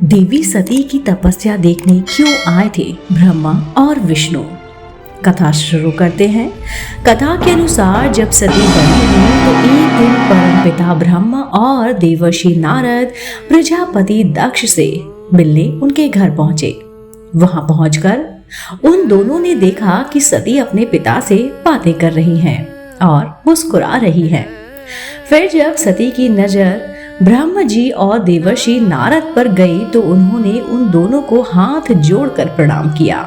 देवी सती की तपस्या देखने क्यों आए थे ब्रह्मा और विष्णु। कथा शुरू करते हैं। कथा के अनुसार जब सती बनी हुई तो एक दिन परमपिता ब्रह्मा और देवर्षि नारद प्रजापति दक्ष से मिलने उनके घर पहुंचे। वहां पहुंचकर उन दोनों ने देखा कि सती अपने पिता से बातें कर रही हैं और मुस्कुरा रही हैं। फिर जब सती की नजर ब्रह्मा जी और देवर्षि नारद पर गई तो उन्होंने उन दोनों को हाथ जोड़कर प्रणाम किया।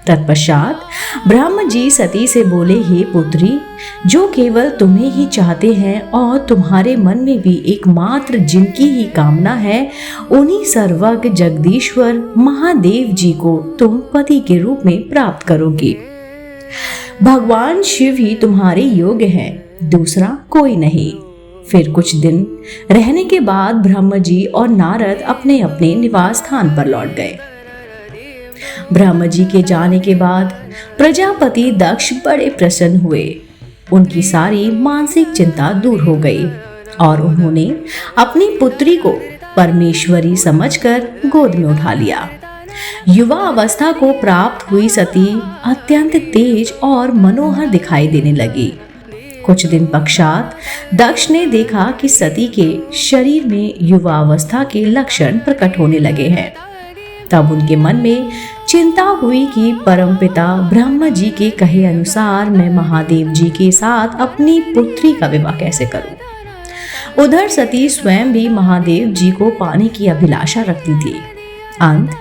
तत्पश्चात ब्रह्मा जी सती से बोले, हे पुत्री, जो केवल तुम्हें ही चाहते हैं और तुम्हारे मन में भी एकमात्र जिनकी ही कामना है, उन्हीं सर्वज्ञ जगदीश्वर महादेव जी को तुम पति के रूप में प्राप्त करोगी। भगवान शिव ही तुम्हारे योग्य हैं, दूसरा कोई नहीं। फिर कुछ दिन रहने के बाद ब्रह्मा जी और नारद अपने अपने निवास स्थान पर लौट गए। ब्रह्मा जी के जाने के बाद प्रजापति दक्ष बड़े प्रसन्न हुए। उनकी सारी मानसिक चिंता दूर हो गई और उन्होंने अपनी पुत्री को परमेश्वरी समझकर गोद में उठा लिया। युवा अवस्था को प्राप्त हुई सती अत्यंत तेज और मनोहर दिखाई देने लगी। कुछ दिन पश्चात दक्ष ने देखा कि सती के शरीर में युवा अवस्था के लक्षण प्रकट होने लगे हैं। तब उनके मन में चिंता हुई कि परमपिता ब्रह्मा जी के कहे अनुसार मैं महादेव जी के साथ अपनी पुत्री का विवाह कैसे करूं। उधर सती स्वयं भी महादेव जी को पाने की अभिलाषा रखती थी। अंत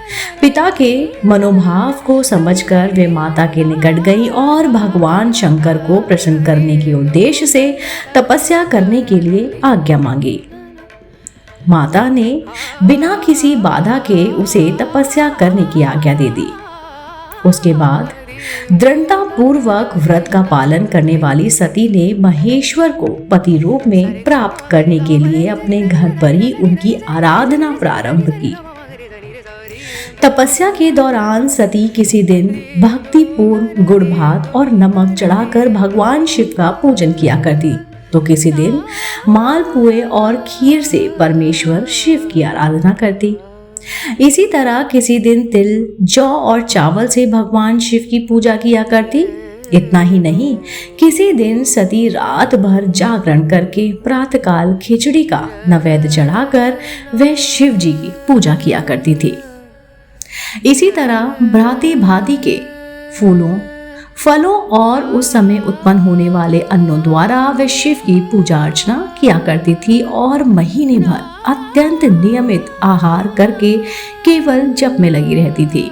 पिता के मनोभाव को समझकर वे माता के निकट गई और भगवान शंकर को प्रसन्न करने के उद्देश्य से तपस्या करने के लिए आज्ञा मांगी। माता ने बिना किसी बाधा के उसे तपस्या करने की आज्ञा दे दी। उसके बाद दृढ़ता पूर्वक व्रत का पालन करने वाली सती ने महेश्वर को पति रूप में प्राप्त करने के लिए अपने घर पर ही उनकी आराधना प्रारंभ की। तपस्या के दौरान सती किसी दिन भक्तिपूर्ण गुड़ भात और नमक चढ़ाकर भगवान शिव का पूजन किया करती, तो किसी दिन मालपुए और खीर से परमेश्वर शिव की आराधना करती। इसी तरह किसी दिन तिल, जौ और चावल से भगवान शिव की पूजा किया करती। इतना ही नहीं, किसी दिन सती रात भर जागरण करके प्रातःकाल खिचड़ी का नैवेद्य चढ़ाकर वह शिव जी की पूजा किया करती थी। इसी तरह भांति भांति के फूलों, फलों और उस समय उत्पन्न होने वाले अन्नों द्वारा वे शिव की पूजा अर्चना किया करती थी और महीने भर अत्यंत नियमित आहार करके केवल जप में लगी रहती थी।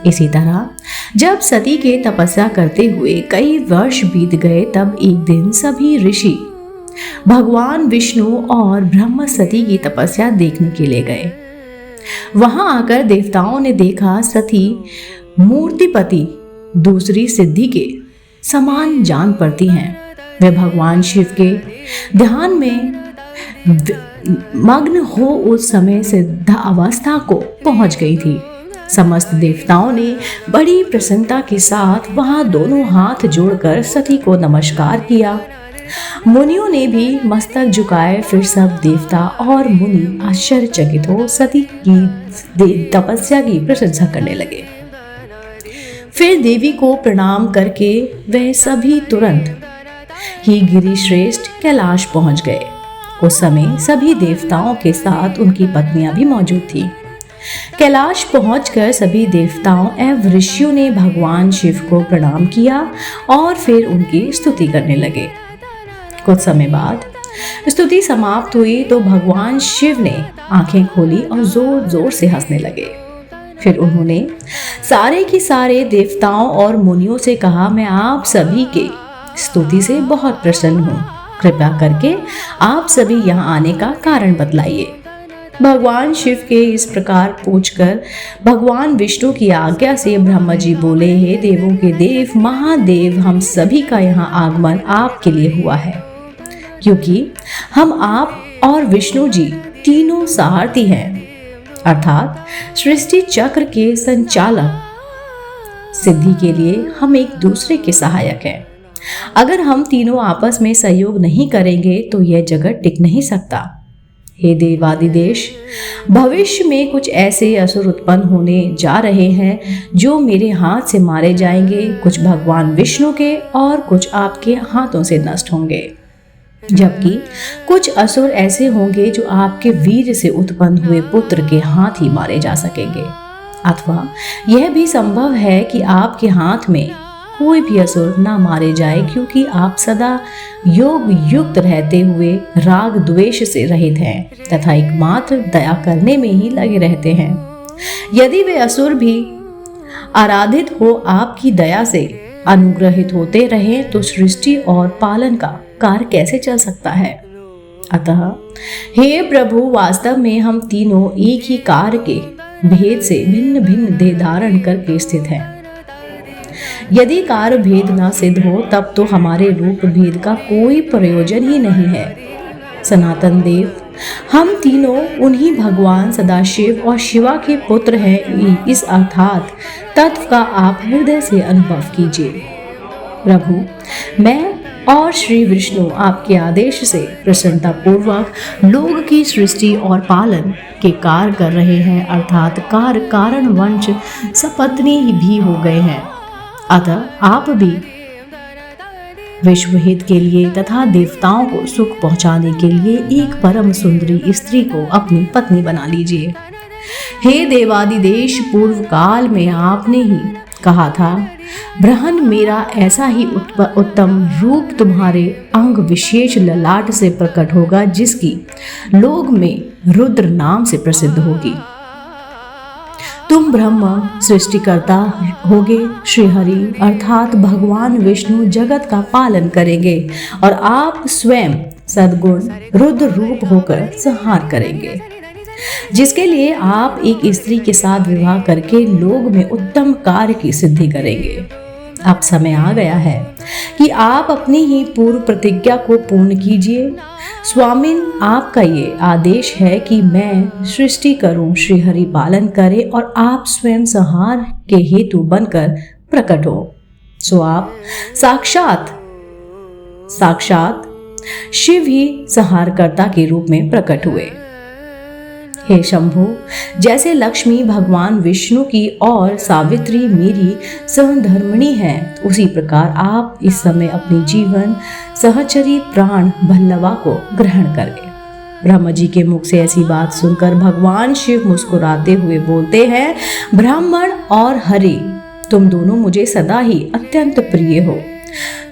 इसी तरह जब सती के तपस्या करते हुए कई वर्ष बीत गए, तब एक दिन सभी ऋषि भगवान विष्णु और ब्रह्मा सती की तपस्या देखने के लिए गए। वहां आकर देवताओं ने देखा सती मूर्तिपति दूसरी सिद्धि के समान जान पड़ती हैं। वे भगवान शिव के ध्यान में मग्न हो उस समय सिद्ध अवस्था को पहुंच गई थी। समस्त देवताओं ने बड़ी प्रसन्नता के साथ वहां दोनों हाथ जोड़कर सती को नमस्कार किया। मुनियों ने भी मस्तक झुकाए। फिर सब देवता और मुनि आश्चर्यचकित हो सती की तपस्या की प्रशंसा करने लगे। फिर देवी को प्रणाम करके वह सभी तुरंत ही गिरिश्रेष्ठ कैलाश पहुंच गए। उस समय सभी देवताओं के साथ उनकी पत्नियां भी मौजूद थीं। कैलाश पहुंचकर सभी देवताओं एवं ऋषियों ने भगवान शिव को प्रणाम किया और फिर उनकी स्तुति करने लगे। कुछ समय बाद स्तुति समाप्त हुई तो भगवान शिव ने आंखें खोली और जोर जोर से हंसने लगे। फिर उन्होंने सारे की सारे देवताओं और मुनियों से कहा, मैं आप सभी के स्तुति से बहुत प्रसन्न हूँ। कृपया करके आप सभी यहाँ आने का कारण बतलाइए। भगवान शिव के इस प्रकार पूछकर भगवान विष्णु की आज्ञा से ब्रह्मा जी बोले, हे देवों के देव महादेव, हम सभी का यहाँ आगमन आपके लिए हुआ है, क्योंकि हम आप और विष्णु जी तीनों सारथी हैं, अर्थात सृष्टि चक्र के संचालक। सिद्धि के लिए हम एक दूसरे के सहायक हैं। अगर हम तीनों आपस में सहयोग नहीं करेंगे तो यह जगत टिक नहीं सकता। हे देवादिदेश, भविष्य में कुछ ऐसे असुर उत्पन्न होने जा रहे हैं जो मेरे हाथ से मारे जाएंगे, कुछ भगवान विष्णु के और कुछ आपके हाथों से नष्ट होंगे, जबकि कुछ असुर ऐसे होंगे जो आपके वीर से उत्पन्न हुए पुत्र के हाथ ही मारे जा सकेंगे। अथवा यह भी संभव है कि आपके हाथ में कोई भी असुर ना मारे जाए, क्योंकि आप सदा योग युक्त रहते हुए राग द्वेष से रहित हैं तथा एकमात्र दया करने में ही लगे रहते हैं। यदि वे असुर भी आराधित हो आपकी दया से अनुग्रहित होते रहे तो सृष्टि और पालन का कार्य कैसे चल सकता है। अतः हे प्रभु, वास्तव में हम तीनों एक ही कार्य के भेद से भिन्न भिन्न देह धारण करके स्थित हैं। यदि कार्य भेद न सिद्ध हो तब तो हमारे रूप भेद का कोई प्रयोजन ही नहीं है। सनातन देव, हम तीनों उन्हीं भगवान सदाशिव और शिवा के पुत्र हैं, इस अर्थात तत्व का आप हृदय से अनुभव कीजिए। प्रभु, मैं और श्री विष्णु आपके आदेश से प्रसन्नता पूर्वक लोग की सृष्टि और पालन के कार्य कर रहे हैं, अर्थात कार्य कारण वंश सपत्नी भी हो गए हैं। अतः आप भी विश्व हित के लिए तथा देवताओं को सुख पहुंचाने के लिए एक परम सुंदरी स्त्री को अपनी पत्नी बना लीजिए। हे देवादिदेश, पूर्व काल में आपने ही कहा था, ब्रहन मेरा ऐसा ही उत्तम रूप तुम्हारे अंग विशेष ललाट से प्रकट होगा, जिसकी लोक में रुद्र नाम से प्रसिद्ध होगी। तुम ब्रह्म सृष्टिकर्ता होगे, श्री हरि अर्थात भगवान विष्णु जगत का पालन करेंगे और आप स्वयं सद्गुण रुद्र रूप होकर संहार करेंगे, जिसके लिए आप एक स्त्री के साथ विवाह करके लोक में उत्तम कार्य की सिद्धि करेंगे। अब समय आ गया है कि आप अपनी ही पूर्व प्रतिज्ञा को पूर्ण कीजिए। स्वामिन, आपका ये आदेश है कि मैं सृष्टि करूं, श्री हरि पालन करे और आप स्वयं संहार के हेतु बनकर प्रकट हो। सो आप साक्षात शिव ही संहारकर्ता के रूप में प्रकट हुए। हे शंभु, जैसे लक्ष्मी भगवान विष्णु की और सावित्री मेरी सहधर्मिणी है, उसी प्रकार आप इस समय अपनी जीवन सहचरी प्राण भल्लवा को ग्रहण करें। ब्रह्मा जी के मुख से ऐसी बात सुनकर भगवान शिव मुस्कुराते हुए बोलते हैं, ब्राह्मण और हरि, तुम दोनों मुझे सदा ही अत्यंत प्रिय हो।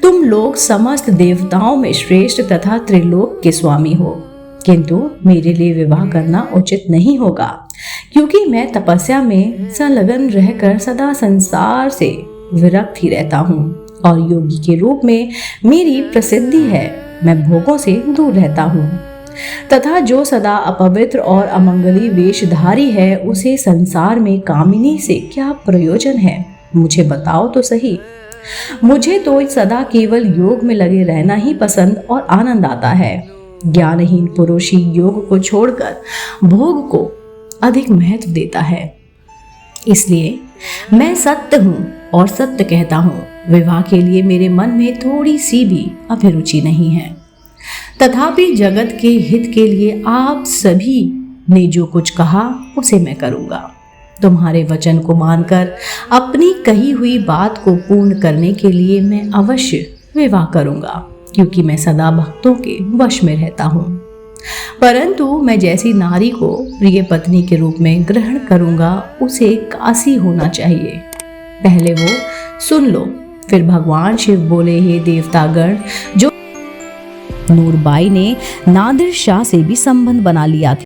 तुम लोग समस्त देवताओं में श्रेष्ठ तथा त्रिलोक के स्वामी हो, किंतु मेरे लिए विवाह करना उचित नहीं होगा, क्योंकि मैं तपस्या में संलग्न रहकर सदा संसार से विरक्त ही रहता हूँ और योगी के रूप में मेरी प्रसिद्धि है। मैं भोगों से दूर रहता हूँ तथा जो सदा अपवित्र और अमंगली वेशधारी है, उसे संसार में कामिनी से क्या प्रयोजन है, मुझे बताओ तो सही। मुझे तो सदा केवल योग में लगे रहना ही पसंद और आनंद आता है। ज्ञानहीन पुरुष ही योग को छोड़कर भोग को अधिक महत्व देता है। इसलिए मैं सत्य हूँ और सत्य कहता हूँ। विवाह के लिए मेरे मन में थोड़ी सी भी अभिरुचि नहीं है, तथापि जगत के हित के लिए आप सभी ने जो कुछ कहा उसे मैं करूँगा। तुम्हारे वचन को मानकर अपनी कही हुई बात को पूर्ण करने के लिए मैं अवश्य विवाह करूँगा, क्योंकि मैं सदा भक्तों के वश में रहता हूँ। परंतु मैं जैसी नारी को प्रिय पत्नी के रूप में ग्रहण करूँगा, उसे काशी होना चाहिए। पहले वो सुन लो। फिर भगवान शिव बोले, हे देवतागण, जो नूरबाई ने नादिर शाह से भी संबंध बना लिया था,